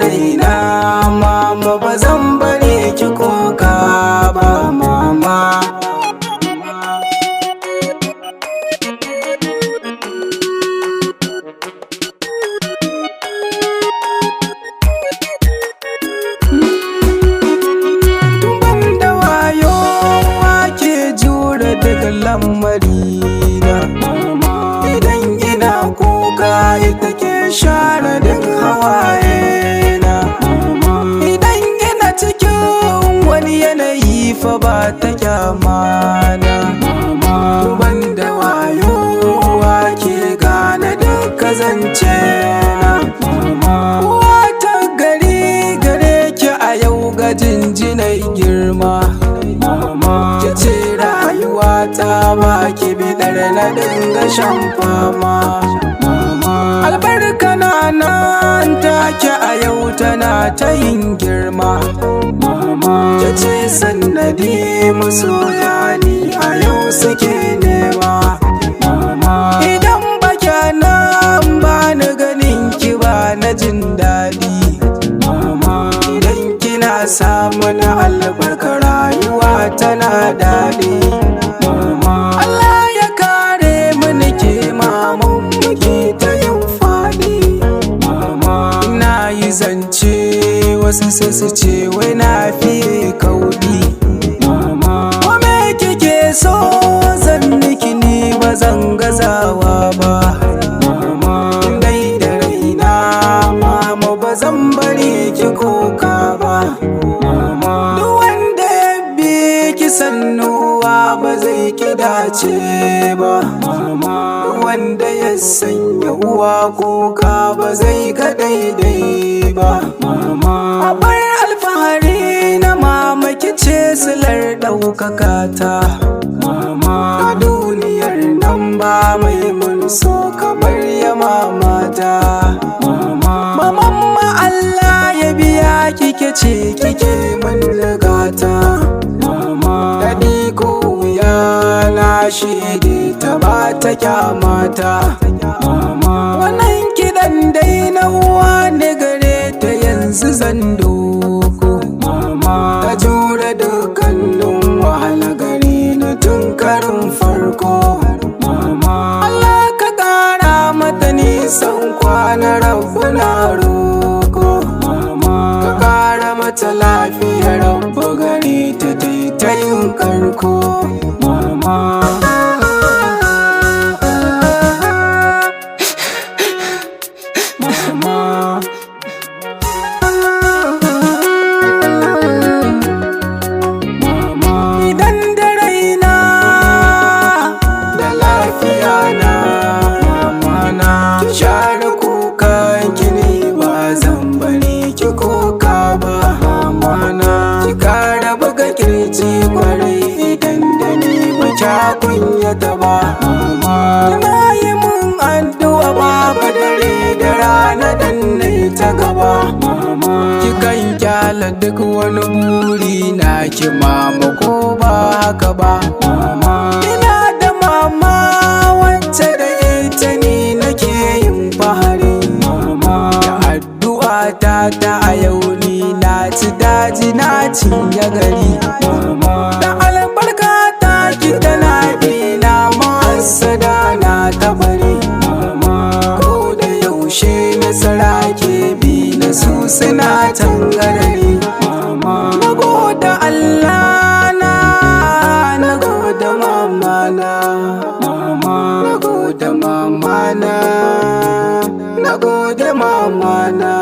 raina mama ba zan bare ki koka ba mama. Lamarina idan ina kuka ita ke share duk hawaye na. Idan ina cikin wani yanayi fa ba ta kyamana. Ban da wayo ke gane duka zance na. Wata gari gare ki a yau ga jinjinai girma. Ki ce rayuwata ba ki bidar na dinga shan fama. Albarka na nan take a yau tana ta yin girma. Ki ce sannadi masoya ni a yau suke nema. Idan baka nan ba ni ganin ki ba na jin daɗi. Idan kina samun albarka rayuwa tana daɗi. Allah ya kare mini ke maman muke ta yin faɗi. Ina yi zance wasu su ce wai na fiye kaudi. Kome kike so zan miki ni ba zan gazawa ba. Dai da raina mama ba zan bari ki koka ba. Duk wanda ya bi ki sannuwa ba zai ki dace ba. Wanda ya sanya uwa kuka ba zai ga daidai ba. Abar alfahari na mama kice silar ɗaukaka ta. A duniyar nan ba mai mun so kamar ya mamata. Maman ma Allah ya biya kike ce kike mun rigata. Daɗi ko wuya na shaide ta ba ta kyamata. Wannan kiɗan dai na uwa ne gare ta yanzu zan doko. Ta jure dukkanin wahala gare na tun karin farko. Allah ka ƙara mata nisan kwana rabu na roko. Ka ƙara mata lafiya rabu gare ta ta yin karko. Idan da raina da lafiya na mamana ki share kukan ki ne ba zan bari ki koka ba mamana. Ki kara buga kirji kwarai idan da ni ba kya kunyata ba mama. Kina yi mun addu'a babu dare da rana dan nai ta gaba mama. Ki kan kyala duk wani buri na ki mama ko ba haka ba mama. Ina da mama wacce da ita ni nake yin fahari mama. Da addu'a ta a yau ni na ci daji na cinye gari mama. Da albarka ta ki tana bi na masada na tabari mama. Ko da yaushe nasara ke bi na su suna tangarari mama. Na gode Allah na gode mama na mama. Na gode mama na gode mama na.